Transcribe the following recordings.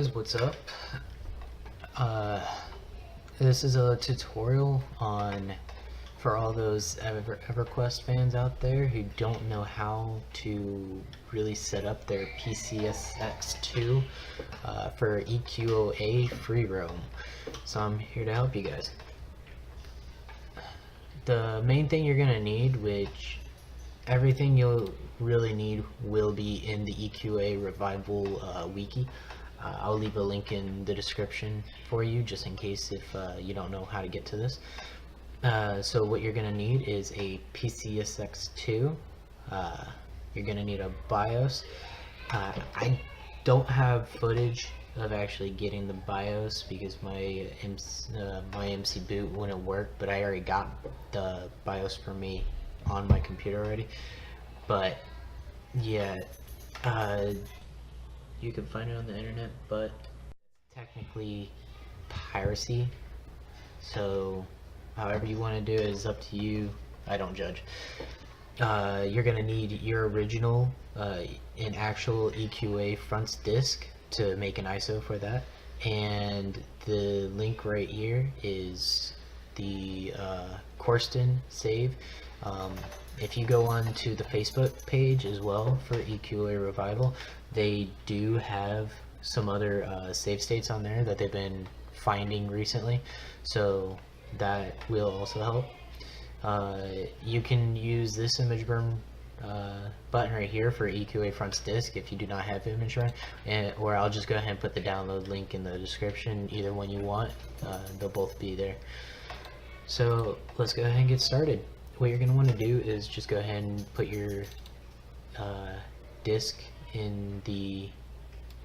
guys, what's up? This is a tutorial for all those EverQuest fans out there who don't know how to really set up their PCSX2 for EQOA free roam. So I'm here to help you guys. The main thing you're gonna need, which everything you'll really need will be in the EQOA revival wiki. I'll leave a link in the description for you just in case if you don't know how to get to this. So what you're going to need is a PCSX2. You're going to need a BIOS. I don't have footage of actually getting the BIOS because my MC boot wouldn't work, but I already got the BIOS for me on my computer already. But yeah, you can find it on the internet, but technically piracy, so however you want to do it is up to you. I don't judge. You're gonna need your original an actual EQA fronts disk to make an ISO for that, and the link right here is the Corsten save. If you go on to the Facebook page as well for EQA Revival, they do have some other save states on there that they've been finding recently, so that will also help. You can use this image burn button right here for EQA fronts disk if you do not have image burn, or I'll just go ahead and put the download link in the description. Either one you want, they'll both be there. So let's go ahead and get started. What you're going to want to do is just go ahead and put your disk in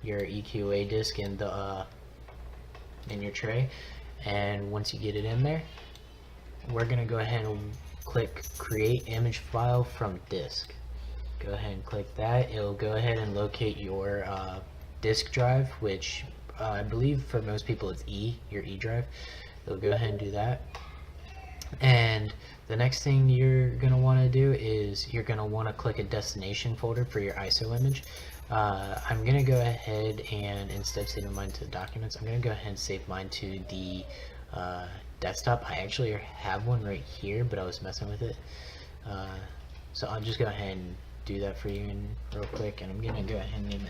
your EQA disk in your tray, and once you get it in there, we're going to go ahead and click create image file from disk. Go ahead and click that. It'll go ahead and locate your disk drive, which I believe for most people it's your E drive. It'll go ahead and do that. And the next thing you're going to want to do is you're going to want to click a destination folder for your ISO image. I'm going to go ahead and, instead of saving mine to documents, I'm going to go ahead and save mine to the desktop. I actually have one right here, but I was messing with it. So I'll just go ahead and do that for you real quick, and I'm going to go ahead and name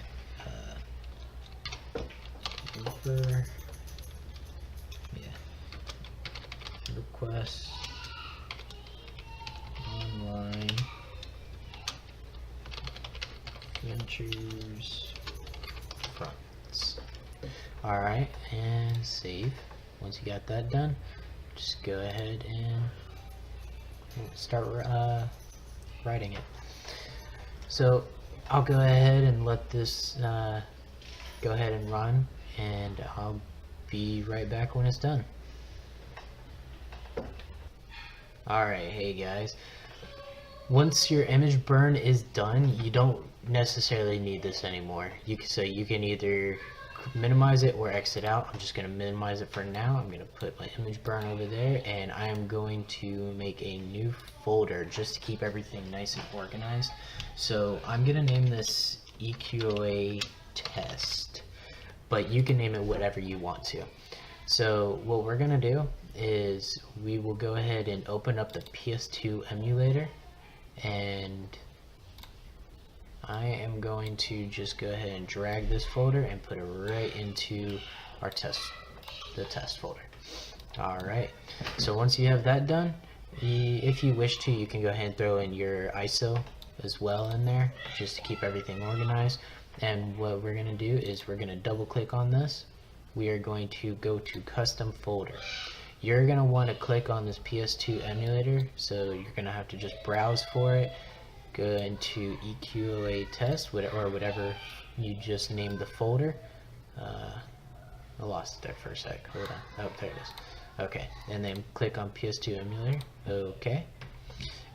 it request online ventures fronts. Alright, and save. Once you got that done, just go ahead and start writing it. So I'll go ahead and let this go ahead and run, and I'll be right back when it's done. Alright, hey guys, once your image burn is done, you don't necessarily need this anymore. So you can either minimize it or exit out. I'm just going to minimize it for now. I'm going to put my image burn over there, and I am going to make a new folder just to keep everything nice and organized. So I'm going to name this EQOA test, but you can name it whatever you want to. So what we're going to do is we will go ahead and open up the PS2 emulator, and I am going to just go ahead and drag this folder and put it right into our the test folder. Alright, so once you have that done, if you wish to, you can go ahead and throw in your ISO as well in there just to keep everything organized. And what we're going to do is we're going to double click on this. We are going to go to custom folder. You're going to want to click on this PS2 emulator, so you're going to have to just browse for it, go into EQOA test or whatever you just named the folder. I lost it there for a sec. Hold on. Oh, there it is. Okay, and then click on PS2 emulator. Okay,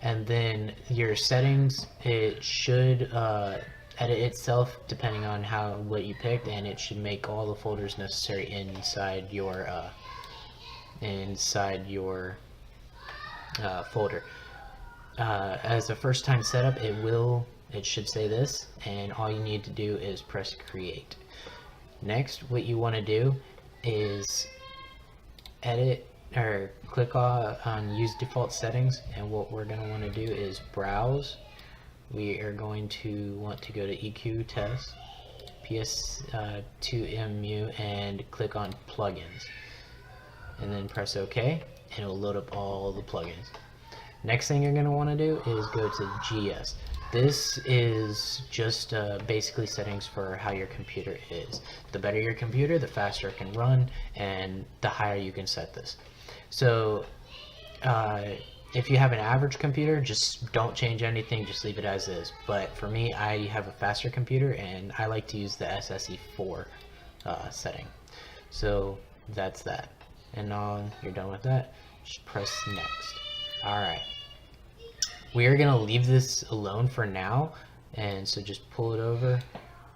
and then your settings, it should edit itself depending on what you picked, and it should make all the folders necessary inside your folder. As a first time setup, it should say this, and all you need to do is press create. Next, what you want to do is edit or click on use default settings, and what we're going to want to do is browse. We are going to want to go to EQ test, PS2 Emu, and click on plugins, and then press OK, and it will load up all the plugins. Next thing you're going to want to do is go to GS. This is just basically settings for how your computer is. The better your computer, the faster it can run, and the higher you can set this. So if you have an average computer, just don't change anything, just leave it as is. But for me, I have a faster computer and I like to use the SSE4 setting. So that's that. And now you're done with that, just press next. Alright. We are going to leave this alone for now, and so just pull it over.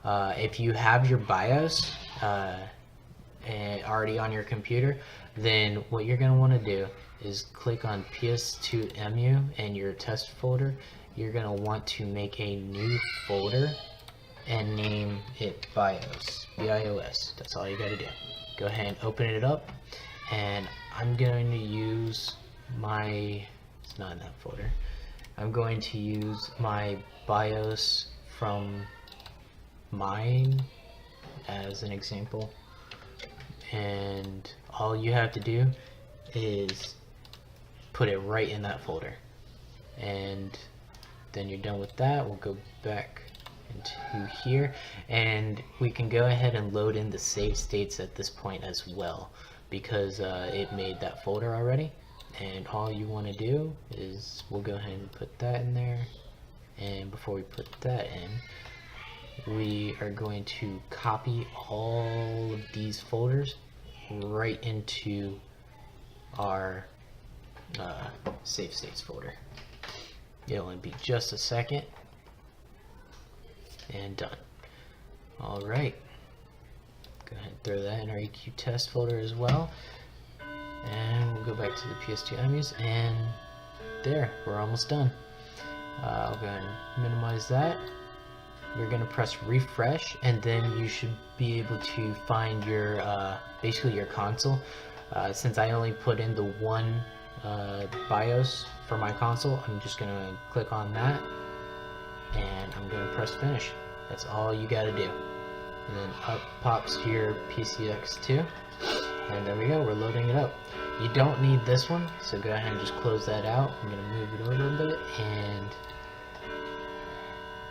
If you have your BIOS already on your computer, then what you're going to want to do is click on PS2 Emu and your test folder. You're going to want to make a new folder and name it BIOS, B-I-O-S. That's all you got to do. Go ahead and open it up, and I'm going to use my, it's not in that folder. I'm going to use my BIOS from mine as an example, and all you have to do is put it right in that folder, and then you're done with that. We'll go back into here, and we can go ahead and load in the save states at this point as well, because it made that folder already. And all you want to do is, we'll go ahead and put that in there, and before we put that in, we are going to copy all of these folders right into our save states folder. It'll only be just a second, and done. Alright, go ahead and throw that in our EQ test folder as well. And we'll go back to the PS2 Emus, and there, we're almost done. I'll go ahead and minimize that. You're going to press refresh, and then you should be able to find your basically your console. Since I only put in the one BIOS for my console, I'm just going to click on that, and I'm going to press finish. That's all you got to do. And then up pops your PCSX2. And there we go, we're loading it up. You don't need this one, so go ahead and just close that out. I'm going to move it over a bit, and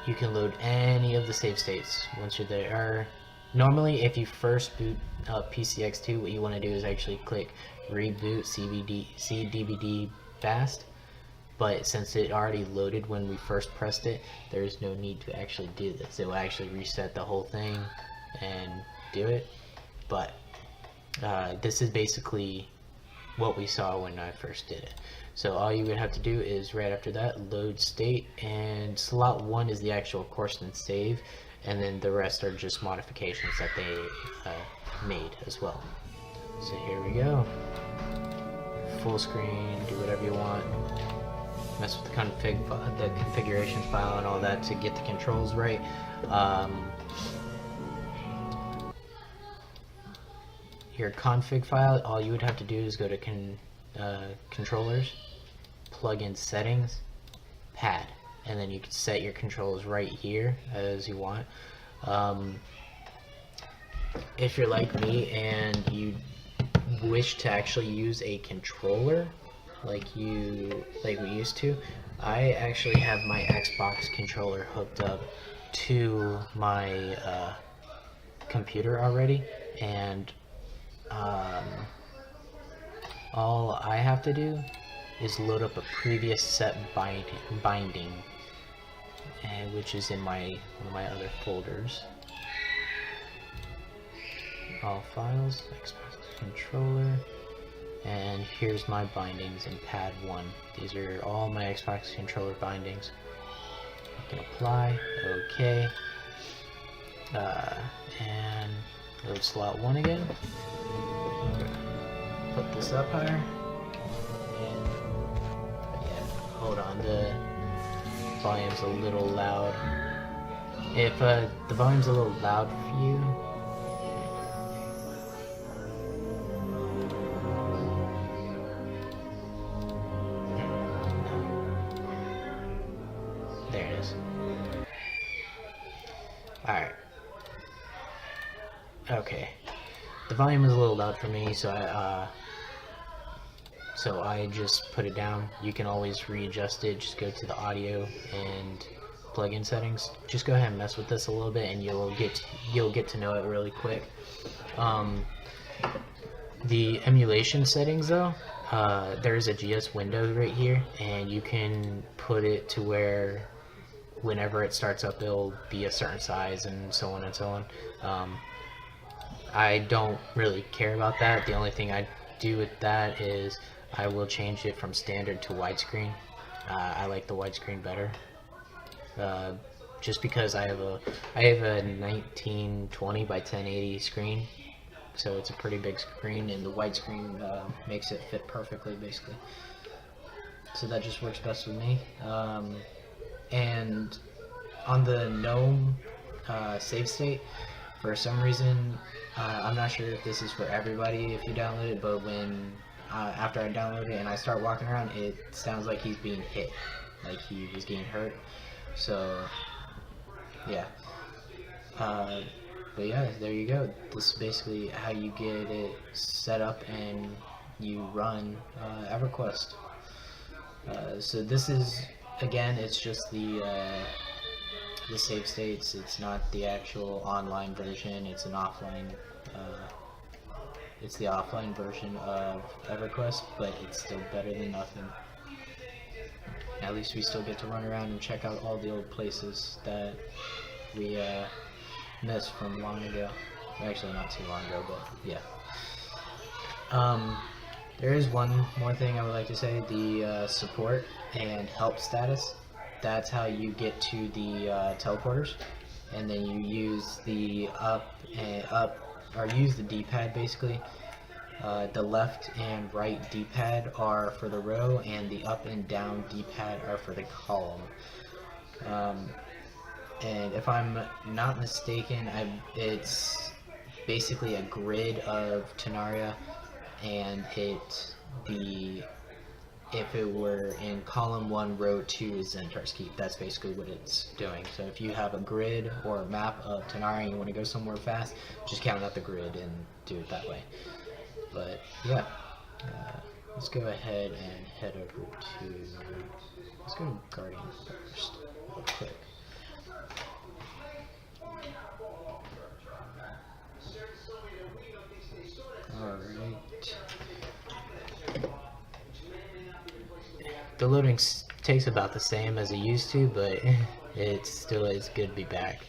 you can load any of the save states once you're there. Normally, if you first boot up PCSX2, what you want to do is actually click reboot CDBD fast. But since it already loaded when we first pressed it, there's no need to actually do this. It will actually reset the whole thing and do it. But this is basically what we saw when I first did it. So all you would have to do is right after that, load state, and slot 1 is the actual course and save, and then the rest are just modifications that they made as well. So here we go. Full screen, do whatever you want. Mess with the configuration file and all that to get the controls right. Your config file, all you would have to do is go to controllers, plug in settings, pad, and then you can set your controls right here as you want. If you're like me and you wish to actually use a controller like we used to, I actually have my Xbox controller hooked up to my computer already, and all I have to do is load up a previous set binding, which is in one of my other folders. All files, Xbox controller, and here's my bindings in pad 1. These are all my Xbox controller bindings. I can apply, OK, and load slot 1 again. Put this up higher, and yeah, hold on, the volume's a little loud. If the volume's a little loud for you, There it is. Alright. Okay. The volume is a little loud for me, so I just put it down. You can always readjust it. Just go to the audio and plugin settings. Just go ahead and mess with this a little bit, and you'll get to know it really quick. The emulation settings, though, there's a GS window right here, and you can put it to where whenever it starts up, it'll be a certain size, and so on and so on. I don't really care about that. The only thing I do with that is I will change it from standard to widescreen. I like the widescreen better, just because I have a 1920 by 1080 screen, so it's a pretty big screen, and the widescreen makes it fit perfectly, basically. So that just works best with me. And on the GNOME save state, for some reason, I'm not sure if this is for everybody if you download it, but when after I download it and I start walking around, it sounds like he's being hit, like he was getting hurt. So yeah, but yeah, there you go. This is basically how you get it set up and you run EverQuest. So this is, again, it's just the save states. It's not the actual online version. It's an offline. It's the offline version of EverQuest, but it's still better than nothing. At least we still get to run around and check out all the old places that we missed from long ago. Actually, not too long ago, but yeah. There is one more thing I would like to say: the support and help status. That's how you get to the teleporters, and then you use the use the D-pad basically. The left and right D-pad are for the row, and the up and down D-pad are for the column. And if I'm not mistaken, it's basically a grid of Terraria, and if it were in column 1, row 2 is Zentar's Keep. That's basically what it's doing. So if you have a grid or a map of Terraria and you want to go somewhere fast, just count out the grid and do it that way. But yeah, let's go ahead and head over to, let's go to Guardian first, real quick. Alright. The loading takes about the same as it used to, but it still is good to be back.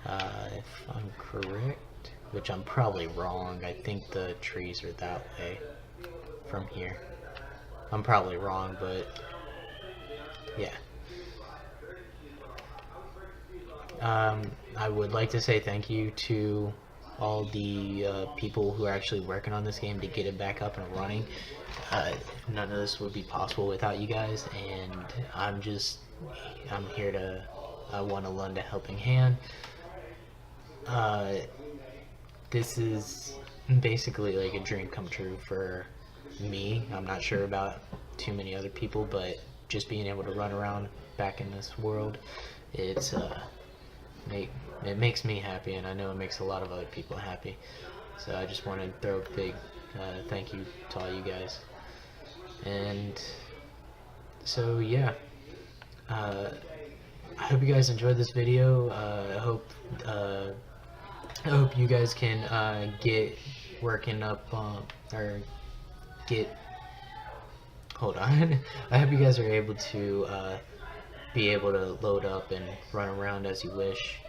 If I'm correct, which I'm probably wrong, I think the trees are that way from here. I'm probably wrong, but yeah. I would like to say thank you to all the people who are actually working on this game to get it back up and running. None of this would be possible without you guys, and I'm here to, I want to lend a helping hand. This is basically like a dream come true for me. I'm not sure about too many other people, but just being able to run around back in this world, it makes me happy, and I know it makes a lot of other people happy. So I just want to throw a big thank you to all you guys. And so yeah, I hope you guys enjoyed this video. I hope you guys can get working up or get. Hold on. I hope you guys are able to be able to load up and run around as you wish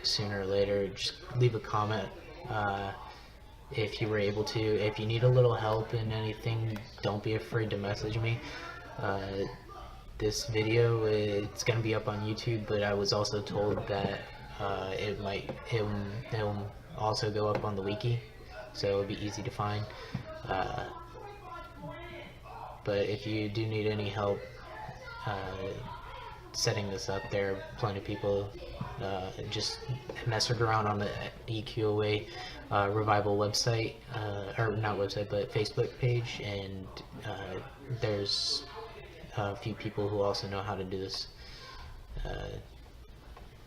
sooner or later. Just leave a comment if you were able to. If you need a little help in anything, don't be afraid to message me. This video, it's gonna be up on YouTube, but I was also told that it'll also go up on the wiki, so it'll be easy to find. But if you do need any help setting this up, there are plenty of people. Just messing around on the EQOA revival website, or not website, but Facebook page, and there's a few people who also know how to do this.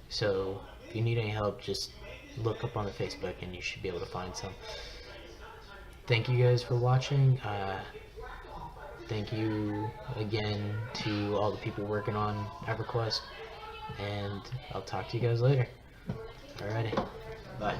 So if you need any help, just look up on the Facebook and you should be able to find some. Thank you guys for watching. Thank you again to all the people working on EverQuest, and I'll talk to you guys later. Alrighty, bye.